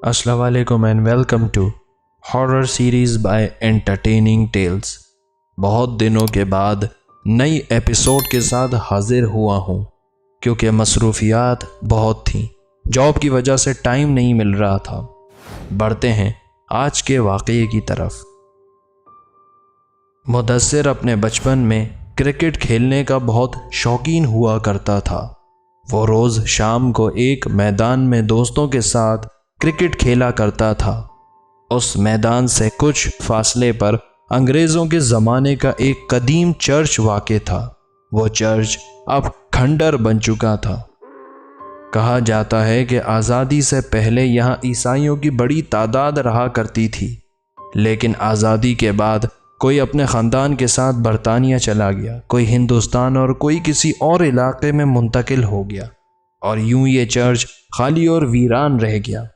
Assalamu alaikum and welcome to Horror Series by Entertaining Tales। बहुत दिनों के बाद नई एपिसोड के साथ हाजिर हुआ हूँ क्योंकि मसरूफियात बहुत थीं। जॉब की वजह से टाइम नहीं मिल रहा था। बढ़ते हैं आज के वाक़ये की तरफ। मुदस्सिर अपने बचपन में क्रिकेट खेलने का बहुत शौकीन हुआ करता था। वो रोज़ शाम को एक मैदान में दोस्तों के साथ क्रिकेट खेला करता था। उस मैदान से कुछ फासले पर अंग्रेज़ों के ज़माने का एक कदीम चर्च वाक़ था। वो चर्च अब खंडर बन चुका था। कहा जाता है कि आज़ादी से पहले यहाँ ईसाइयों की बड़ी तादाद रहा करती थी, लेकिन आज़ादी के बाद कोई अपने ख़ानदान के साथ बरतानिया चला गया, कोई हिंदुस्तान और कोई किसी और इलाके में मुंतकिल हो गया और यूं ये चर्च खाली और वीरान रह गया।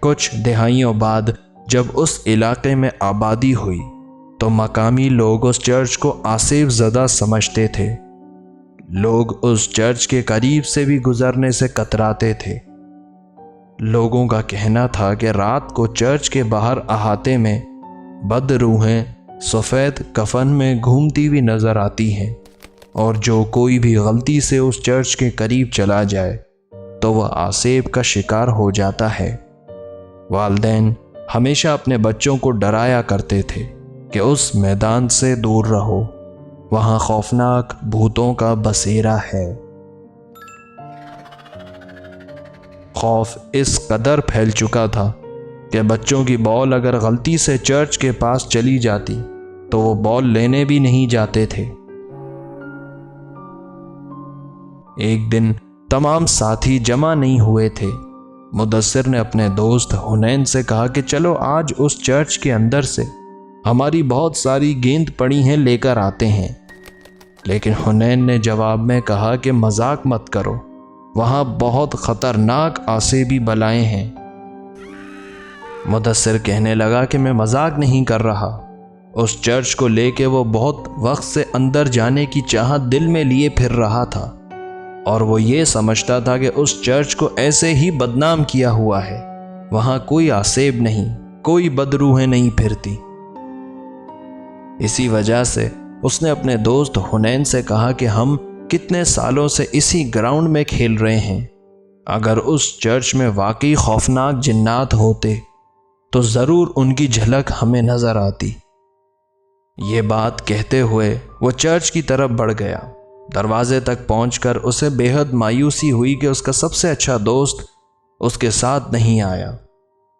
कुछ दहाइयों बाद जब उस इलाके में आबादी हुई तो मकामी लोग उस चर्च को आसिफ ज़दा समझते थे। लोग उस चर्च के करीब से भी गुजरने से कतराते थे। लोगों का कहना था कि रात को चर्च के बाहर अहाते में बदरूहें सफ़ेद कफन में घूमती हुई नज़र आती हैं और जो कोई भी गलती से उस चर्च के करीब चला जाए तो वह आसेब का शिकार हो जाता है। वालिदैन हमेशा अपने बच्चों को डराया करते थे कि उस मैदान से दूर रहो, वहाँ खौफनाक भूतों का बसेरा है। खौफ इस कदर फैल चुका था कि बच्चों की बॉल अगर गलती से चर्च के पास चली जाती तो वो बॉल लेने भी नहीं जाते थे। एक दिन तमाम साथी जमा नहीं हुए थे। मुदस्सिर ने अपने दोस्त हुनैन से कहा कि चलो आज उस चर्च के अंदर से हमारी बहुत सारी गेंद पड़ी हैं, लेकर आते हैं। लेकिन हुनैन ने जवाब में कहा कि मजाक मत करो, वहाँ बहुत ख़तरनाक आसेबी बलाएं हैं। मुदस्सिर कहने लगा कि मैं मजाक नहीं कर रहा। उस चर्च को लेके वो बहुत वक्त से अंदर जाने की चाहत दिल में लिए फिर रहा था और वो ये समझता था कि उस चर्च को ऐसे ही बदनाम किया हुआ है, वहाँ कोई आसेब नहीं, कोई बदरूहें नहीं फिरती। इसी वजह से उसने अपने दोस्त हुनैन से कहा कि हम कितने सालों से इसी ग्राउंड में खेल रहे हैं, अगर उस चर्च में वाकई खौफनाक जिन्नात होते तो ज़रूर उनकी झलक हमें नज़र आती। ये बात कहते हुए वो चर्च की तरफ बढ़ गया। दरवाजे तक पहुंचकर उसे बेहद मायूसी हुई कि उसका सबसे अच्छा दोस्त उसके साथ नहीं आया।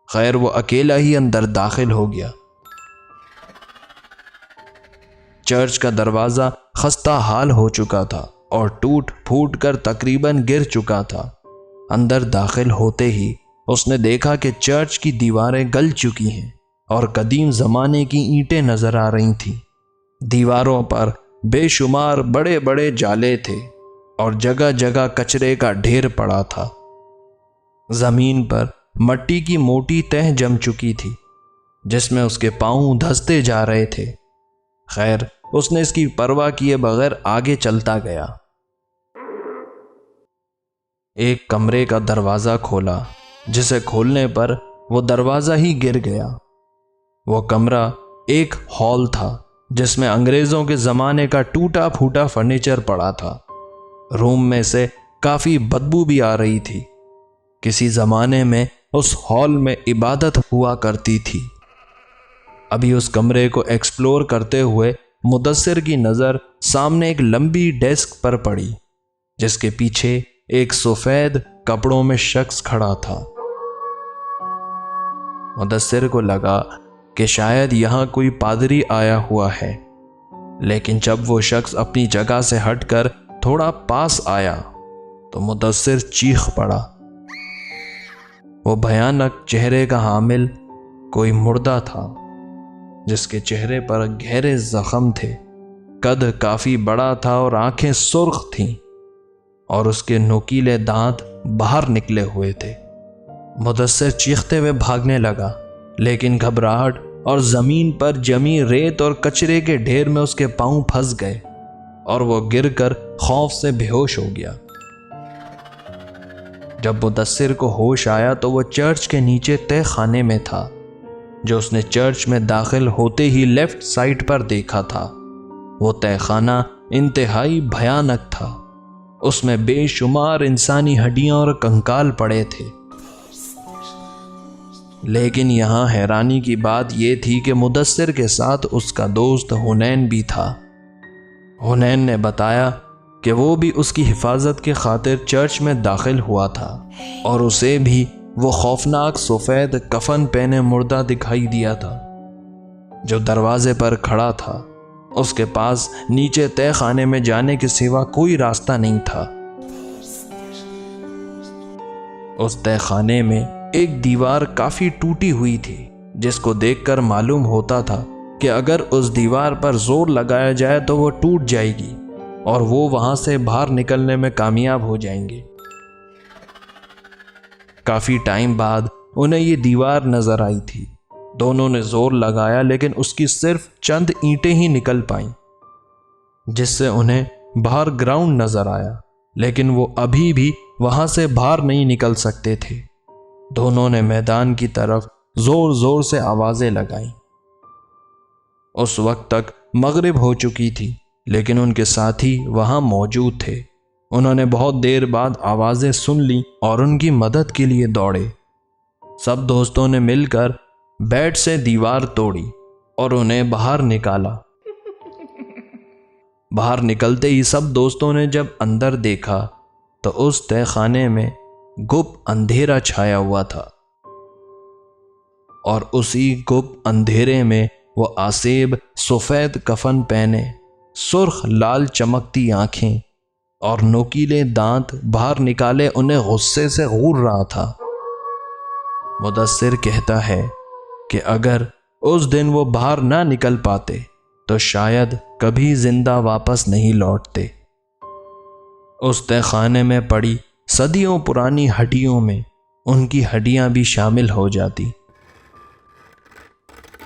खैर वो अकेला ही अंदर दाखिल हो गया। चर्च का दरवाज़ा खस्ता हाल हो चुका था और टूट फूट कर तकरीबन गिर चुका था। अंदर दाखिल होते ही उसने देखा कि चर्च की दीवारें गल चुकी हैं और कदीम ज़माने की ईंटें नज़र आ रही थीं। दीवारों पर बेशुमार बड़े बड़े जाले थे और जगह जगह कचरे का ढेर पड़ा था। ज़मीन पर मट्टी की मोटी तह जम चुकी थी जिसमें उसके पांव धंसते जा रहे थे। खैर उसने इसकी परवाह किए बगैर आगे चलता गया। एक कमरे का दरवाज़ा खोला, जिसे खोलने पर वो दरवाज़ा ही गिर गया। वो कमरा एक हॉल था जिसमें अंग्रेज़ों के ज़माने का टूटा फूटा फर्नीचर पड़ा था। रूम में से काफ़ी बदबू भी आ रही थी। किसी ज़माने में उस हॉल में इबादत हुआ करती थी। अभी उस कमरे को एक्सप्लोर करते हुए मुदस्सिर की नज़र सामने एक लंबी डेस्क पर पड़ी जिसके पीछे एक सफ़ेद कपड़ों में शख्स खड़ा था। मुदस्सिर को लगा कि शायद यहाँ कोई पादरी आया हुआ है, लेकिन जब वो शख्स अपनी जगह से हटकर थोड़ा पास आया तो मुदस्सिर चीख पड़ा। वो भयानक चेहरे का हामिल कोई मुर्दा था जिसके चेहरे पर गहरे जख्म थे। कद काफ़ी बड़ा था और आंखें सुर्ख थीं और उसके नुकीले दांत बाहर निकले हुए थे। मुदस्सिर चीखते हुए भागने लगा, लेकिन घबराहट और ज़मीन पर जमी रेत और कचरे के ढेर में उसके पांव फंस गए और वो गिरकर खौफ से बेहोश हो गया। جب مدثر کو ہوش آیا تو وہ چرچ کے نیچے تہہ خانے میں تھا جو اس نے چرچ میں داخل ہوتے ہی لیفٹ سائڈ پر دیکھا تھا۔ وہ تہہ خانہ انتہائی بھیانک تھا۔ اس میں بے شمار انسانی ہڈیاں اور کنکال پڑے تھے۔ لیکن یہاں حیرانی کی بات یہ تھی کہ مدثر کے ساتھ اس کا دوست حنین بھی تھا۔ حنین نے بتایا کہ وہ بھی اس کی حفاظت کی خاطر چرچ میں داخل ہوا تھا اور اسے بھی وہ خوفناک سفید کفن پہنے مردہ دکھائی دیا تھا جو دروازے پر کھڑا تھا۔ اس کے پاس نیچے تہہ خانے میں جانے کے سوا کوئی راستہ نہیں تھا۔ اس تہہ خانے میں ایک دیوار کافی ٹوٹی ہوئی تھی جس کو دیکھ کر معلوم ہوتا تھا کہ اگر اس دیوار پر زور لگایا جائے تو وہ ٹوٹ جائے گی اور وہ وہاں سے باہر نکلنے میں کامیاب ہو جائیں گے۔ کافی ٹائم بعد انہیں یہ دیوار نظر آئی تھی۔ دونوں نے زور لگایا لیکن اس کی صرف چند اینٹیں ہی نکل پائیں جس سے انہیں باہر گراؤنڈ نظر آیا، لیکن وہ ابھی بھی وہاں سے باہر نہیں نکل سکتے تھے۔ دونوں نے میدان کی طرف زور زور سے آوازیں لگائیں۔ اس وقت تک مغرب ہو چکی تھی لیکن ان کے ساتھی وہاں موجود تھے۔ انہوں نے بہت دیر بعد آوازیں سن لیں اور ان کی مدد کے لیے دوڑے۔ سب دوستوں نے مل کر بیٹ سے دیوار توڑی اور انہیں باہر نکالا۔ باہر نکلتے ہی سب دوستوں نے جب اندر دیکھا تو اس تہہ خانے میں گپ اندھیرا چھایا ہوا تھا اور اسی گپ اندھیرے میں وہ آسیب سفید کفن پہنے، سرخ لال چمکتی آنکھیں اور نوکیلے دانت باہر نکالے انہیں غصے سے گھور رہا تھا۔ مدثر کہتا ہے کہ اگر اس دن وہ باہر نہ نکل پاتے تو شاید کبھی زندہ واپس نہیں لوٹتے۔ اس تہہ خانے میں پڑی صدیوں پرانی ہڈیوں میں ان کی ہڈیاں بھی شامل ہو جاتی۔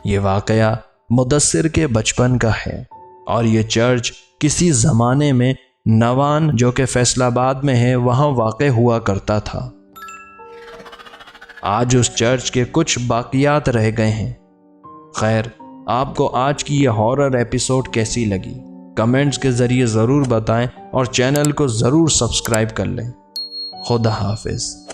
یہ واقعہ مدثر کے بچپن کا ہے اور یہ چرچ کسی زمانے میں نوان جو کہ فیصل آباد میں ہے وہاں واقع ہوا کرتا تھا۔ آج اس چرچ کے کچھ باقیات رہ گئے ہیں۔ خیر، آپ کو آج کی یہ ہارر ایپیسوڈ کیسی لگی؟ کمنٹس کے ذریعے ضرور بتائیں اور چینل کو ضرور سبسکرائب کر لیں۔ خدا حافظ۔